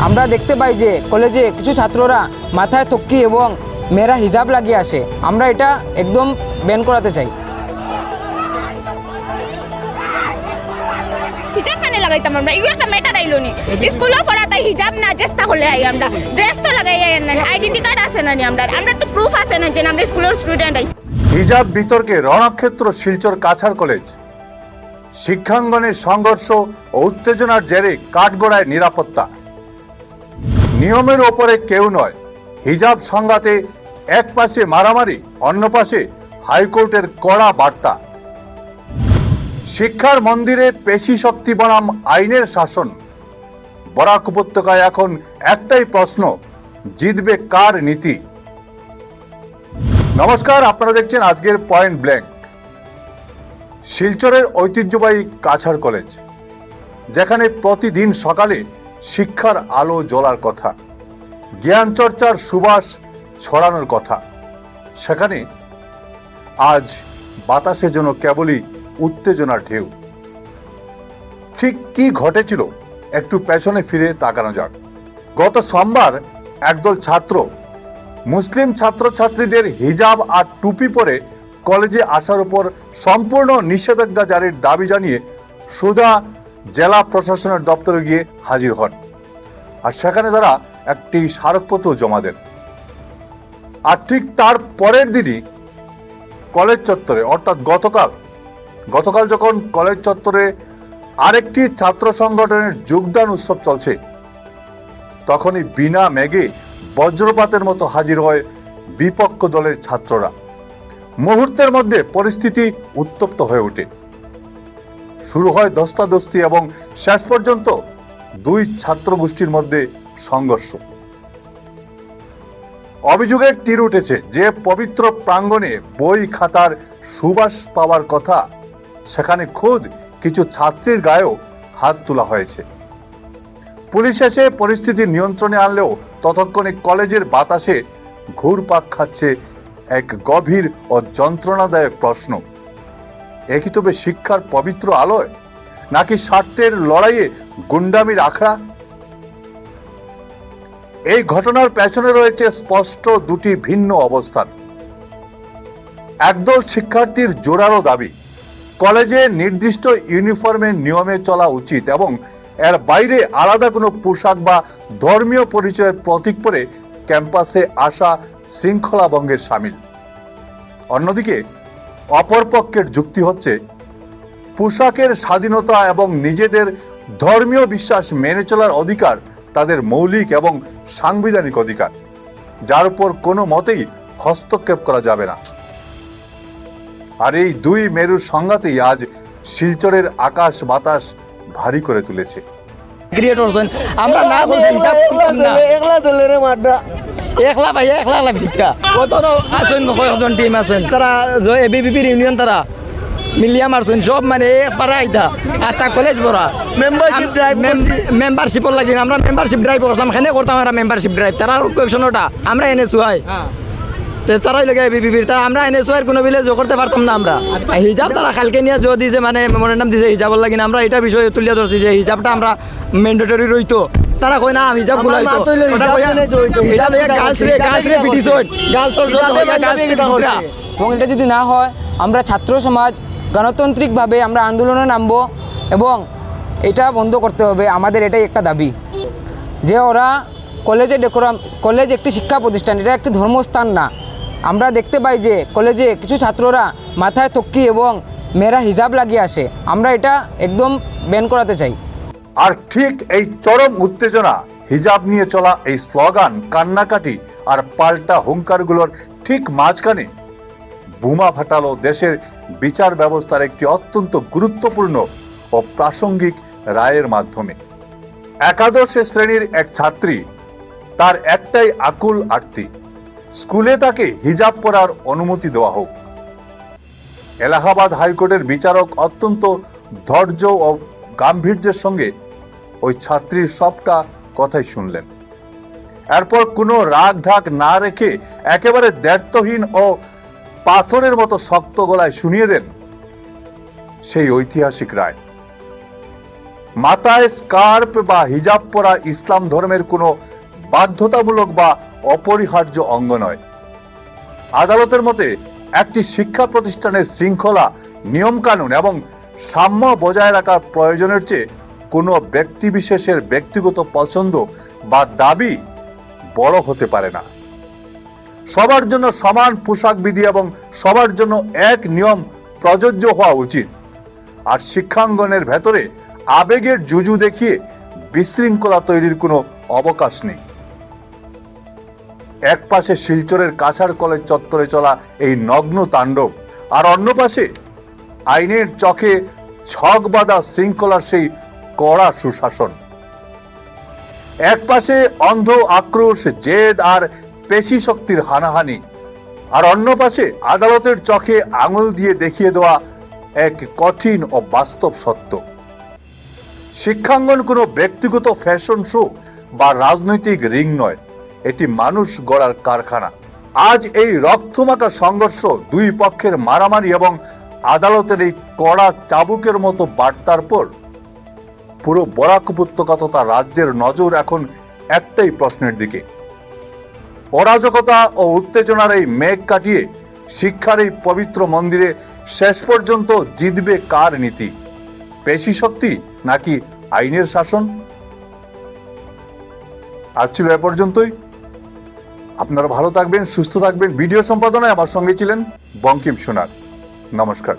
আমরা দেখতে পাই যে কলেজে কিছু ছাত্ররা মাথায় তক্কি এবং মেয়েরা হিজাব লাগিয়ে আসে। আমরা এটা একদম ব্যান করাতে চাই। হিজাব কেন লাগাইতাম আমরা? এই একটা ম্যাটার আইলো নি। স্কুলে পড়াতে হিজাব না চেষ্টা করলে আই আমরা ড্রেস তো লাগাই না, আইডেন্টি কার্ড আছে না নি আমরা তো প্রুফ আছে না যে আমরা স্কুলের স্টুডেন্ট আইছি। হিজাব বিতর্কে রণক্ষেত্র শিলচর কাছাড় কলেজ। শিক্ষাঙ্গনে সংঘর্ষ ও উত্তেজনার জেরে কাঠগড়ায় নিরাপত্তা। নিয়মের ওপরে কেউ নয়, হিজাব সংঘাতে এক পাশে মারামারি, অন্য পাশে হাইকোর্টের কড়া বার্তা। শিক্ষার মন্দিরে পেশি শক্তি বনাম আইনের শাসন। বরাক উপত্যকায় এখন একটাই প্রশ্ন, জিতবে কার নীতি? নমস্কার, আপনারা দেখছেন আজকের পয়েন্ট ব্ল্যাঙ্ক। শিলচরের ঐতিহ্যবাহী কাছাড় কলেজ, যেখানে প্রতিদিন সকালে শিক্ষার আলো জ্বলার কথা, জ্ঞান চর্চার সুবাস ছড়ানোর কথা, সেখানে আজ বাতাসে যেন কেবলই উত্তেজনার ঢেউ। ঠিক কি ঘটেছিল একটু পেছনে ফিরে তাকানো যাক। গত সোমবার একদল ছাত্র মুসলিম ছাত্রছাত্রীদের হিজাব আর টুপি পরে কলেজে আসার উপর সম্পূর্ণ নিষেধাজ্ঞা জারির দাবি জানিয়ে সুধা জেলা প্রশাসনের দপ্তরে গিয়ে হাজির হন। আর সেখানে তারা একটি স্মারকপত্র জমা দেন। আর ঠিক তার পরের দিনই কলেজ চত্বরে, অর্থাৎ গতকাল যখন কলেজ চত্বরে আরেকটি ছাত্র সংগঠনের যোগদান উৎসব চলছে, তখনই বিনা মেঘে বজ্রপাতের মতো হাজির হয় বিপক্ষ দলের ছাত্ররা। মুহূর্তের মধ্যে পরিস্থিতি উত্তপ্ত হয়ে ওঠে। শুরু হয় ধস্তাধস্তি এবং শেষ পর্যন্ত দুই ছাত্র গোষ্ঠীর মধ্যে সংঘর্ষ। অভিযোগের তীর উঠেছে যে পবিত্র প্রাঙ্গণে বই খাতার সুবাস পাওয়ার কথা, সেখানে খোদ কিছু ছাত্রীর গায়েও হাত তোলা হয়েছে। পুলিশ এসে পরিস্থিতি নিয়ন্ত্রণে আনলেও ততক্ষণে কলেজের বাতাসে ঘুরপাক খাচ্ছে এক গভীর ও যন্ত্রণাদায়ক প্রশ্ন, একই তবে শিক্ষার পবিত্র আলোয় নাকি স্বার্থের লড়াইয়ে গুন্ডামির আখড়া? এই ঘটনার পেছনে রয়েছে স্পষ্ট দুটি ভিন্ন অবস্থান। একদল শিক্ষার্থীর জোরালো দাবি, কলেজে নির্দিষ্ট ইউনিফর্মের নিয়মে চলা উচিত এবং এর বাইরে আলাদা কোনো পোশাক বা ধর্মীয় পরিচয়ের প্রতীক পরে ক্যাম্পাসে আসা শৃঙ্খলা ভঙ্গের শামিল। অন্যদিকে অপরপক্ষের যুক্তি হচ্ছে পোশাকের স্বাধীনতা এবং নিজেদের ধর্মীয় বিশ্বাস মেনে চলার অধিকার তাদের মৌলিক এবং সাংবিধানিক অধিকার, যার উপর কোনো মতেই হস্তক্ষেপ করা যাবে না। আর এই দুই মেরুর সংঘাতেই আজ শিলচরের আকাশ বাতাস ভারী করে তুলেছে। আমরা না বলছি হিজাব করতাম না, একলা ভাই একলা ভিতরা কত আছেন কয়েকজন টিম আছেন, তারা এবিপির ইউনিয়ন তারা মিলিয়া মারছেন সব, মানে পারা আইতা আস্তা কলেজ পড়া মেম্বারশিপর লাগি আমরা মেম্বারশিপ ড্রাইভ করলাম, খেনে করতাম আমরা মেম্বারশিপ ড্রাইভ। তারা কোয়েকশনটা আমরা এনেছু হয় তারাই লাগে বিপির, তারা আমরা এনেছু আর কোনো বিলে করতে পারতাম না। আমরা হিজাব তারা কালকে নিয়ে জো দিয়েছে, মানে মেমোরেন্ডাম দিয়েছে হিজাবর লাগি আমরা এটা বিষয়ে তুলিয়া ধরছি যে হিজাবটা আমরা ম্যান্ডেটরি রইতো। তারা কই না হিজাব গুলাইতো, এবং এটা যদি না হয় আমরা ছাত্র সমাজ গণতান্ত্রিকভাবে আমরা আন্দোলনে নামবো এবং এটা বন্ধ করতে হবে। আমাদের এটাই একটা দাবি যে ওরা কলেজে ডেকোরাম, কলেজ একটি শিক্ষা প্রতিষ্ঠান, এটা একটি ধর্মস্থান না। আমরা দেখতে পাই যে কলেজে কিছু ছাত্ররা মাথায় তক্কি এবং মেয়েরা হিজাব লাগিয়ে আসে। আমরা এটা একদম ব্যান করাতে চাই। আর ঠিক এই চরম উত্তেজনা, হিজাব নিয়ে চলা এই স্লোগান, কান্নাকাটি আর পাল্টা হুঙ্কারগুলোর ঠিক মাঝখানে বোমা ফাটালো দেশের বিচার ব্যবস্থার একটি অত্যন্ত গুরুত্বপূর্ণ ও প্রাসঙ্গিক রায়ের মাধ্যমে। একাদশ শ্রেণীর এক ছাত্রী, তার একটাই আকুল আর্তি, স্কুলে তাকে হিজাব পরার অনুমতি দেওয়া হোক। এলাহাবাদ হাইকোর্টের বিচারক অত্যন্ত ধৈর্য ও গাম্ভীর্যের সঙ্গে ওই ছাত্রীর সবটা কথাই শুনলেন। এরপর কোনো রাগ ঢাক না রেখে একেবারে দ্ব্যর্থহীন ও পাথরের মতো শক্ত গলায় শুনিয়ে দেন সেই ঐতিহাসিক রায়। মাথায় স্কার্ফ বা হিজাব পরা ইসলাম ধর্মের কোনো বাধ্যতামূলক বা অপরিহার্য অঙ্গ নয়। আদালতের মতে একটি শিক্ষা প্রতিষ্ঠানের শৃঙ্খলা, নিয়মকানুন এবং সাম্য বজায় রাখার প্রয়োজনের চেয়ে কোনো ব্যক্তিবিশেষের ব্যক্তিগত পছন্দ বা দাবি বড় হতে পারে না। সবার জন্য সমান পোশাক বিধি এবং সবার জন্য এক নিয়ম প্রযোজ্য হওয়া উচিত। আর শিক্ষাঙ্গনের ভেতরে আবেগের জুজু দেখিয়ে বিশৃঙ্খলা তৈরির কোনো অবকাশ নেই। এক পাশে শিলচরের কাছাড় কলেজ চত্বরে চলা এই নগ্ন তাণ্ডব, আর অন্য পাশে আইনের চকে ছক বাঁধা শৃঙ্খলার সেই কড়া সুশাসন। এক পাশে অন্ধ আক্রোশ, জেদ আর পেশি শক্তির হানাহানি, আর অন্য পাশে আদালতের চোখে আঙুল দিয়ে দেখিয়ে দেওয়া এক কঠিন ও বাস্তব সত্য। শিক্ষাঙ্গন কোনো ব্যক্তিগত ফ্যাশন শো বা রাজনৈতিক রিং নয়, এটি মানুষ গড়ার কারখানা। আজ এই রক্তমাখা সংঘর্ষ, দুই পক্ষের মারামারি এবং আদালতের এই কড়া চাবুকের মতো বার্তার পর পুরো বরাক উপত্যকা তথা রাজ্যের নজর এখন একটাই প্রশ্নের দিকে। অরাজকতা ও উত্তেজনার এই মেঘ কাটিয়ে শিক্ষার এই পবিত্র মন্দিরে শেষ পর্যন্ত জিতবে কার নীতি, পেশি শক্তি নাকি আইনের শাসন? আজ ছিল এ পর্যন্তই। আপনারা ভালো থাকবেন, সুস্থ থাকবেন। ভিডিও সম্পাদনায় আমার সঙ্গে ছিলেন বঙ্কিম সোনার। নমস্কার।